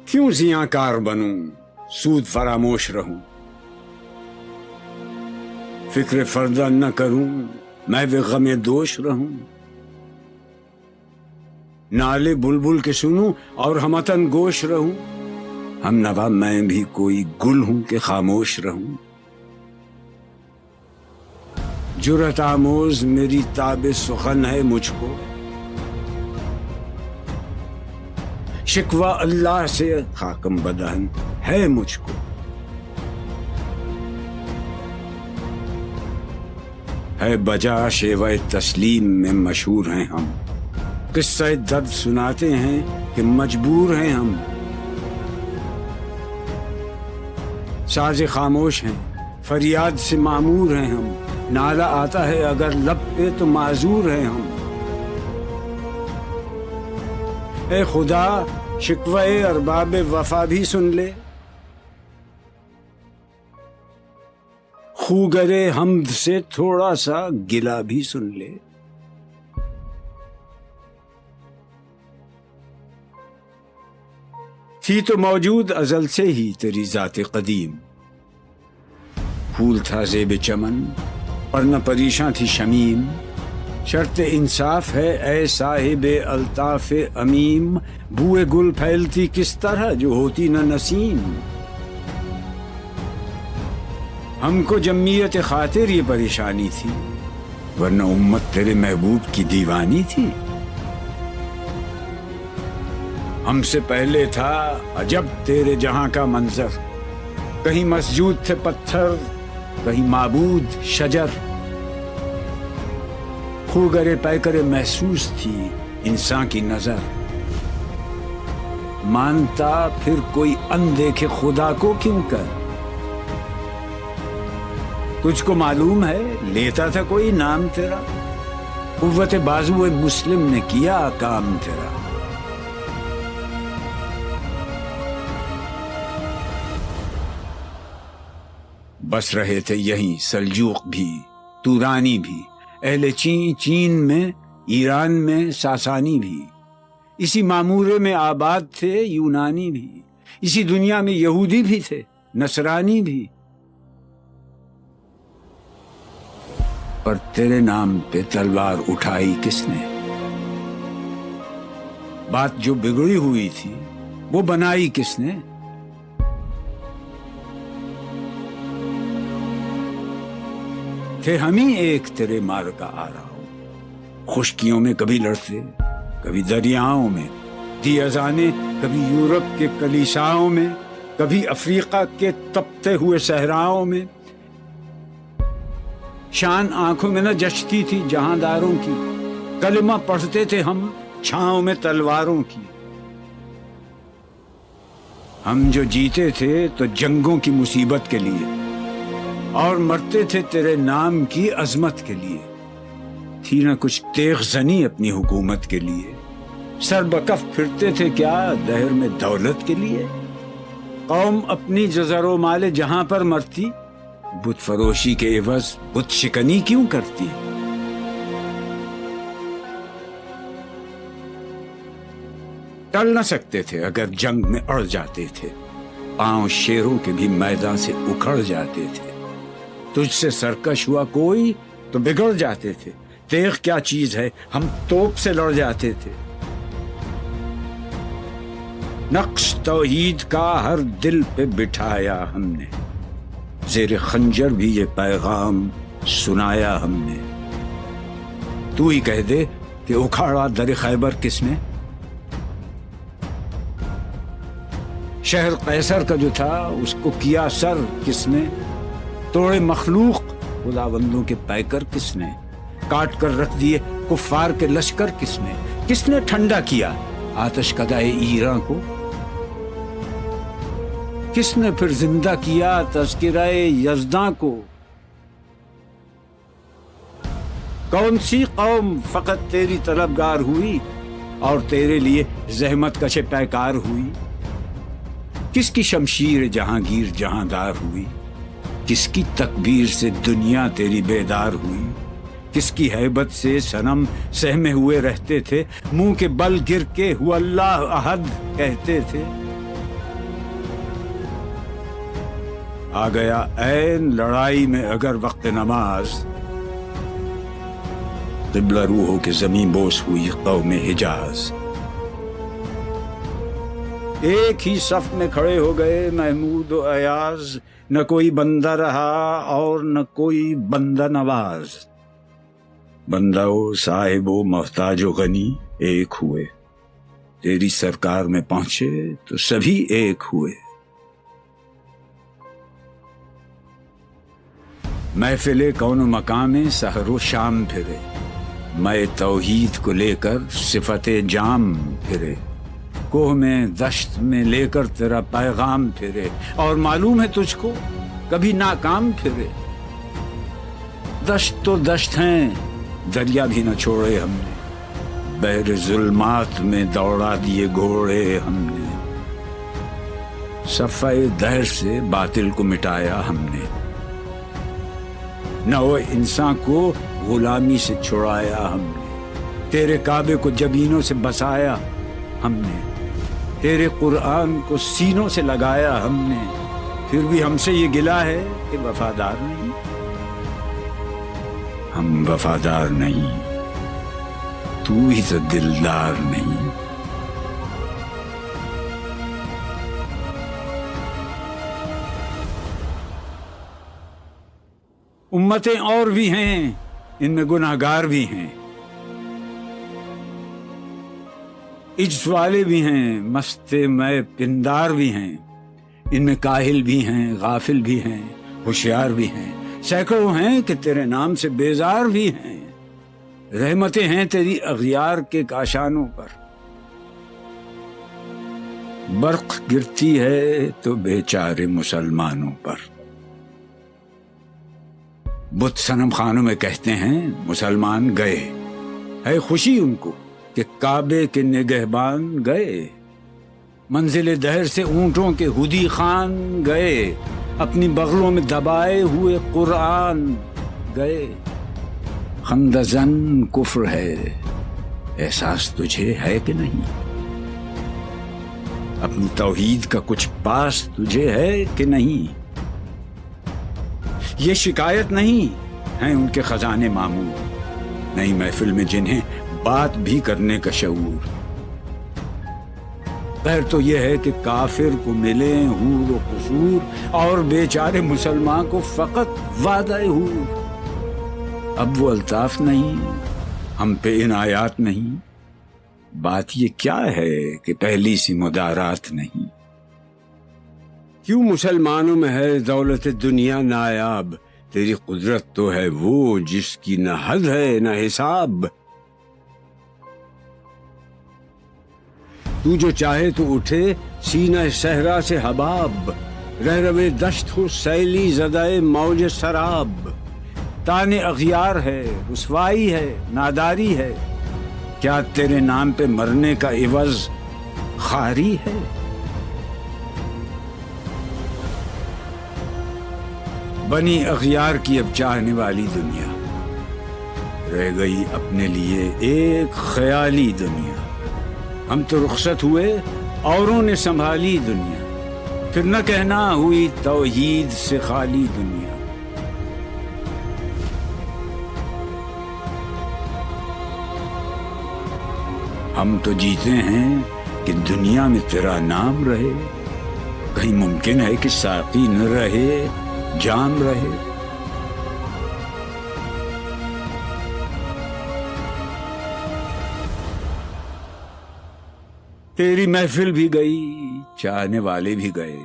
کیوں زیاں کار بنوں سود فراموش رہوں، فکر فردہ نہ کروں میں وہ غم دوش رہوں، نالے بلبل کے سنوں اور ہمتن گوش رہوں، ہم نوا میں بھی کوئی گل ہوں کہ خاموش رہوں، جرأت آموز میری تاب سخن ہے مجھ کو، شکوہ اللہ سے خاکم بدہن ہے مجھ کو، ہے بجا شیوہ تسلیم میں مشہور ہیں ہم، قصہ درد سناتے ہیں کہ مجبور ہیں ہم، ساز خاموش ہیں فریاد سے معمور ہیں ہم، نالہ آتا ہے اگر لب پہ تو معذور ہیں ہم، اے خدا شکوہ ارباب وفا بھی سن لے، خوگرے حمد سے تھوڑا سا گلہ بھی سن لے، تھی تو موجود ازل سے ہی تیری ذات قدیم، پھول تھا زیب چمن اور نہ پریشاں تھی شمیم، شرط انصاف ہے اے صاحب الطاف امیم، بوئے گل پھیلتی کس طرح جو ہوتی نہ نسیم، ہم کو جمعیت خاطر یہ پریشانی تھی ورنہ امت تیرے محبوب کی دیوانی تھی، ہم سے پہلے تھا عجب تیرے جہاں کا منظر، کہیں مسجود تھے پتھر کہیں معبود شجر، خوگرے پیکرے محسوس تھی انسان کی نظر، مانتا پھر کوئی اندیکھے خدا کو کیوں کر، تجھ کو معلوم ہے لیتا تھا کوئی نام تیرا، قوت بازو مسلم نے کیا کام تیرا، بس رہے تھے یہیں سلجوق بھی تورانی بھی، اہل چین میں ایران میں ساسانی بھی، اسی معمورے میں آباد تھے یونانی بھی، اسی دنیا میں یہودی بھی تھے نصرانی بھی، پر تیرے نام پہ تلوار اٹھائی کس نے، بات جو بگڑی ہوئی تھی وہ بنائی کس نے، تھے ہم ہی ایک تیرے مار کا آ رہا ہو، خشکیوں میں کبھی لڑتے کبھی دریاؤں میں، دی اذانیں کبھی یورپ کے کلیساؤں میں، کبھی افریقہ کے تپتے ہوئے صحراؤں میں، شان آنکھوں میں نہ جچتی تھی جہانداروں کی، کلمہ پڑھتے تھے ہم چھاؤں میں تلواروں کی، ہم جو جیتے تھے تو جنگوں کی مصیبت کے لیے اور مرتے تھے تیرے نام کی عظمت کے لیے، تھی نہ کچھ تیغ زنی اپنی حکومت کے لیے، سر بکف پھرتے تھے کیا دہر میں دولت کے لیے، قوم اپنی جزر و مال جہاں پر مرتی، بت فروشی کے عوض بت شکنی کیوں کرتی، ٹل نہ سکتے تھے اگر جنگ میں اڑ جاتے تھے، پاؤں شیروں کے بھی میدان سے اکھڑ جاتے تھے، تجھ سے سرکش ہوا کوئی تو بگڑ جاتے تھے، تیغ کیا چیز ہے ہم توپ سے لڑ جاتے تھے، نقش توحید کا ہر دل پہ بٹھایا ہم نے، زیر خنجر بھی یہ پیغام سنایا ہم نے، تو ہی کہہ دے کہ اکھاڑا در خیبر کس نے، شہر قیصر کا جو تھا اس کو کیا سر کس نے، توڑے مخلوق خداوندوں کے پیکر کس نے، کاٹ کر رکھ دیے کفار کے لشکر کس نے ٹھنڈا کیا آتش کدائے ایران کو، کس نے پھر زندہ کیا تذکرہ یزداں کو، کون سی قوم فقط تیری طلبگار ہوئی اور تیرے لیے زحمت کش پیکار ہوئی، کس کی شمشیر جہانگیر جہاندار ہوئی، کس کی تکبیر سے دنیا تیری بیدار ہوئی، کس کی ہیبت سے صنم سہمے ہوئے رہتے تھے، منہ کے بل گر کے ہو اللہ احد کہتے تھے، آ گیا عین لڑائی میں اگر وقت نماز، قبلہ روح ہو کے زمین بوس ہوئی قوم حجاز۔ ایک ہی صف میں کھڑے ہو گئے محمود و ایاز، نہ کوئی بندہ رہا اور نہ کوئی بندہ نواز۔ بندہ و صاحب و محتاج و غنی ایک ہوئے، تیری سرکار میں پہنچے تو سبھی ایک ہوئے۔ محفل کون و مقام میں سحر و شام پھرے، میں توحید کو لے کر صفت جام پھرے، کوہ میں دشت میں لے کر تیرا پیغام پھرے، اور معلوم ہے تجھ کو کبھی ناکام پھرے۔ دشت تو دشت ہیں، دریا بھی نہ چھوڑے ہم نے، بحر ظلمات میں دوڑا دیے گھوڑے ہم نے، صفحہ دہر سے باطل کو مٹایا ہم نے، نو انسان کو غلامی سے چھڑایا ہم نے، تیرے کعبے کو جبینوں سے بسایا ہم نے، تیرے قرآن کو سینوں سے لگایا ہم نے، پھر بھی ہم سے یہ گلہ ہے کہ وفادار نہیں۔ ہم وفادار نہیں، تو ہی تو دلدار نہیں۔ امتیں اور بھی ہیں، ان میں گناہگار بھی ہیں، عجز والے بھی ہیں، مست میں پندار بھی ہیں، ان میں کاہل بھی ہیں، غافل بھی ہیں، ہوشیار بھی ہیں، سینکڑوں ہیں کہ تیرے نام سے بیزار بھی ہیں۔ رحمتیں ہیں تیری اغیار کے کاشانوں پر، برق گرتی ہے تو بیچارے مسلمانوں پر۔ بت صنم خانوں میں کہتے ہیں مسلمان گئے، ہے خوشی ان کو کہ کعبے کے نگہبان گئے، منزل دہر سے اونٹوں کے ہدی خان گئے، اپنی بغلوں میں دبائے ہوئے قرآن گئے۔ خندزن کفر ہے، احساس تجھے ہے کہ نہیں؟ اپنی توحید کا کچھ پاس تجھے ہے کہ نہیں؟ یہ شکایت نہیں ہیں ان کے خزانے معمور، نئی محفل میں جنہیں بات بھی کرنے کا شعور۔ خیر تو یہ ہے کہ کافر کو ملے حور و قصور، اور بیچارے مسلمان کو فقط وعدہ حور۔ اب وہ الطاف نہیں، ہم پہ عنایات نہیں، بات یہ کیا ہے کہ پہلی سی مدارات نہیں۔ کیوں مسلمانوں میں ہے دولت دنیا نایاب، تیری قدرت تو ہے وہ جس کی نہ حد ہے نہ حساب۔ تو جو چاہے تو اٹھے سینہ صحرا سے حباب، رہ روے دشت ہو سیلی زدائے موج سراب۔ تانے اغیار ہے، رسوائی ہے، ناداری ہے، کیا تیرے نام پہ مرنے کا عوض خاری ہے؟ بنی اغیار کی اب چاہنے والی دنیا، رہ گئی اپنے لیے ایک خیالی دنیا۔ ہم تو رخصت ہوئے، اوروں نے سنبھالی دنیا، پھر نہ کہنا ہوئی توحید سے خالی دنیا۔ ہم تو جیتے ہیں کہ دنیا میں تیرا نام رہے، کہیں ممکن ہے کہ ساقی نہ رہے جام رہے۔ تیری محفل بھی گئی، چاہنے والے بھی گئے،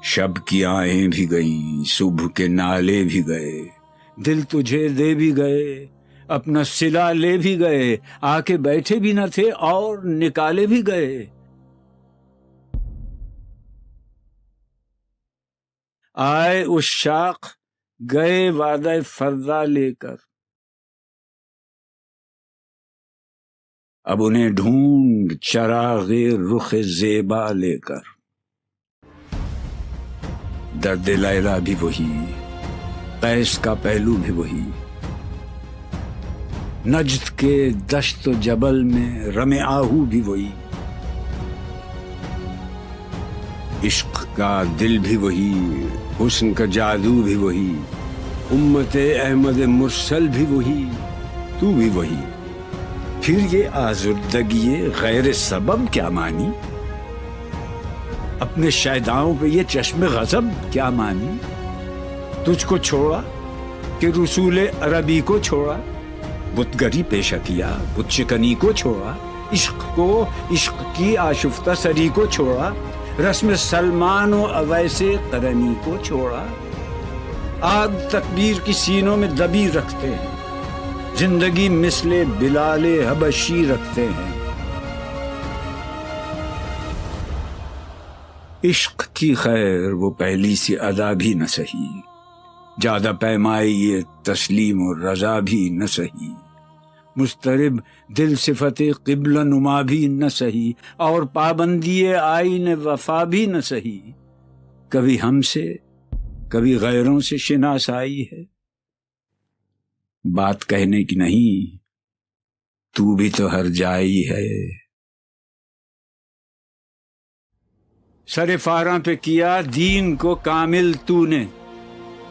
شب کی آہیں بھی گئیں، صبح کے نالے بھی گئے، دل تجھے دے بھی گئے، اپنا صلہ لے بھی گئے، آ کے بیٹھے بھی نہ تھے اور نکالے بھی گئے۔ آئے عشاق گئے وعدہ فردا لے کر، اب انہیں ڈھونڈ چراغ رخ زیبا لے کر۔ درد لیلا بھی وہی، قیس کا پہلو بھی وہی، نجد کے دشت و جبل میں رم آہو بھی وہی، عشق کا دل بھی وہی، حسن کا جادو بھی وہی، امت احمد مرسل بھی وہی، تو بھی وہی، پھر یہ آزردگی غیر سبب کیا مانی؟ اپنے شیداؤں پہ یہ چشم غضب کیا مانی؟ تجھ کو چھوڑا کہ رسول عربی کو چھوڑا، بت گری پیشہ کیا، بت شکنی کو چھوڑا، عشق کو، عشق کی آشفتہ سری کو چھوڑا، رسم سلمان و اویس قرنی کو چھوڑا، آگ تکبیر کی سینوں میں دبی رکھتے ہیں، زندگی مثل بلال حبشی رکھتے ہیں۔ عشق کی خیر وہ پہلی سی ادا بھی نہ سہی، زیادہ پیمائی یہ تسلیم و رضا بھی نہ سہی، مضطرب دل صفت قبلہ نما بھی نہ سہی، اور پابندی آئین وفا بھی نہ سہی، کبھی ہم سے کبھی غیروں سے شناسائی ہے، بات کہنے کی نہیں، تو بھی تو ہر جائی ہے۔ سر فاراں پہ کیا دین کو کامل تو نے،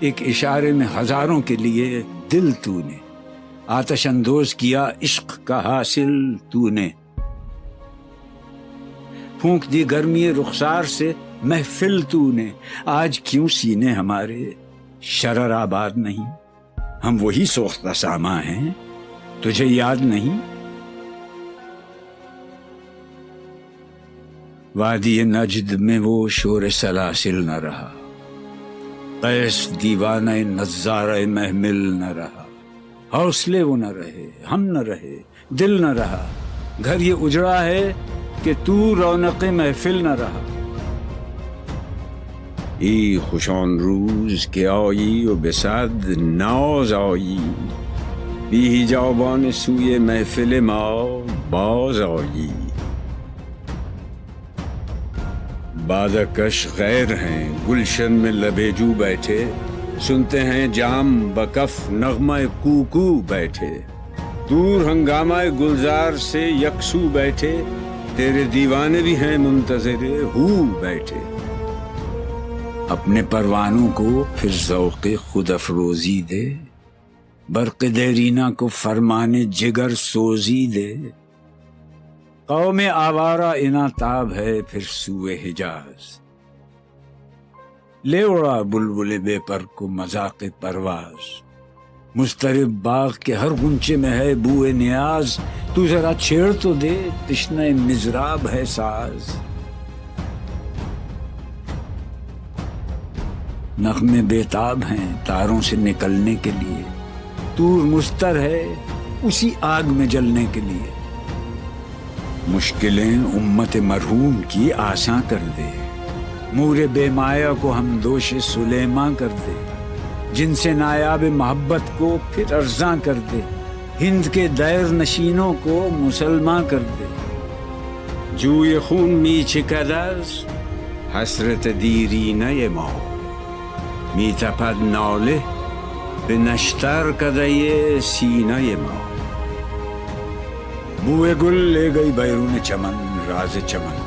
ایک اشارے میں ہزاروں کے لیے دل تو نے، آتش اندوز کیا عشق کا حاصل تو نے، پھونک دی گرمی رخسار سے محفل تو نے، آج کیوں سینے ہمارے شرر آباد نہیں؟ ہم وہی سوختہ ساما ہیں، تجھے یاد نہیں؟ وادی نجد میں وہ شور سلاسل نہ رہا، قیس دیوانہ نظارہ محمل نہ رہا، حوصلے وہ نہ رہے، ہم نہ رہے، دل نہ رہا، گھر یہ اجڑا ہے کہ تو رونق محفل نہ رہا۔ ای خوشان روز که آیی و به صد ناز آیی، بی حجابان سوی محفل ما باز آیی، بادکش غیر ہیں گلشن میں لبیجو بیٹھے، سنتے ہیں جام بکف نغمہ کوکو بیٹھے، دور ہنگامہ گلزار سے یکسو بیٹھے، تیرے دیوانے بھی ہیں منتظر ہو بیٹھے، اپنے پروانوں کو پھر ذوق خود افروزی دے، برق دیرینہ کو فرمانے جگر سوزی دے، قوم آوارہ اناتاب ہے پھر سوئے حجاز، لے اڑا بلبل بے پر کو مذاق پرواز، مضطرب باغ کے ہر غنچے میں ہے بوئے نیاز، تو ذرا چھیڑ تو دے تشنہ مضراب ہے ساز، نغمے بیتاب ہیں تاروں سے نکلنے کے لیے، طور مستر ہے اسی آگ میں جلنے کے لیے، مشکلیں امت مرحوم کی آساں کر دے، مور بے مایا کو ہم دوش سلیماں کر دے، جن سے نایاب محبت کو پھر ارزاں کر دے، ہند کے دیر نشینوں کو مسلمان کر دے، جوی خون می چکدز حسرت دیرینه ما، می تپد ناله به نشتر کدهی سینه ما، بوئے گل لے گئی بیرون چمن راز چمن،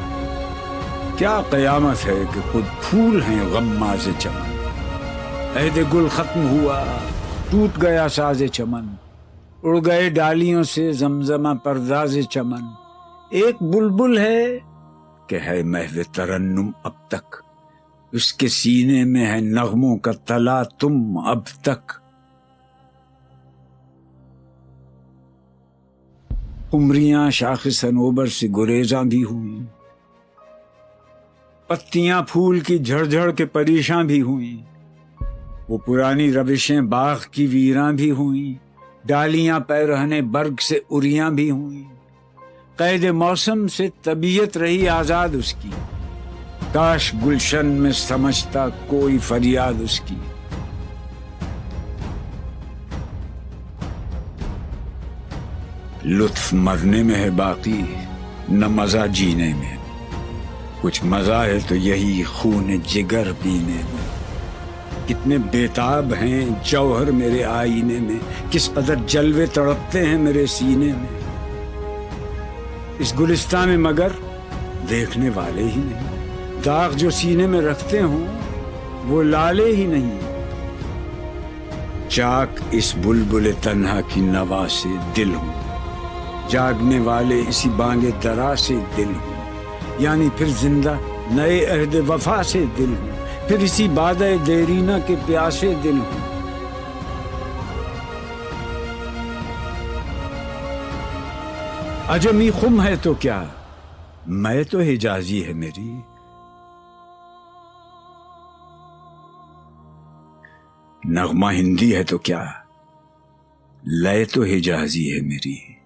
کیا قیامت ہے کہ خود پھول ہیں غماز چمن، عہد گل ختم ہوا ٹوٹ گیا ساز چمن، اڑ گئے ڈالیوں سے زمزمہ پرداز چمن، ایک بلبل ہے کہ ہے محو ترنم اب تک، اس کے سینے میں ہے نغموں کا تلا تم اب تک، قمریاں شاخ صنوبر سے گریزاں بھی ہوئیں، پتیاں پھول کی جھڑ جھڑ کے پریشاں بھی ہوئیں، وہ پرانی روشیں باغ کی ویراں بھی ہوئیں، ڈالیاں پیرہنے برگ سے اریاں بھی ہوئیں، قید موسم سے طبیعت رہی آزاد اس کی، کاش گلشن میں سمجھتا کوئی فریاد اس کی، لطف مرنے میں ہے باقی نہ مزہ جینے میں، کچھ مزہ ہے تو یہی خون جگر پینے میں، کتنے بیتاب ہیں جوہر میرے آئینے میں، کس قدر جلوے تڑپتے ہیں میرے سینے میں، اس گلستان میں مگر دیکھنے والے ہی نہیں، داغ جو سینے میں رکھتے ہوں وہ لالے ہی نہیں، چاک اس بلبل تنہا کی نوا سے دل ہوں، جاگنے والے اسی بانگ درا سے دل ہوں، یعنی پھر زندہ نئے عہد وفا سے دل ہوں، پھر اسی بادۂ دیرینہ کے پیاسے دل ہوں۔ عجمی خم ہے تو کیا، میں تو حجازی ہے میری، نغمہ ہندی ہے تو کیا، لے تو حجازی ہے میری۔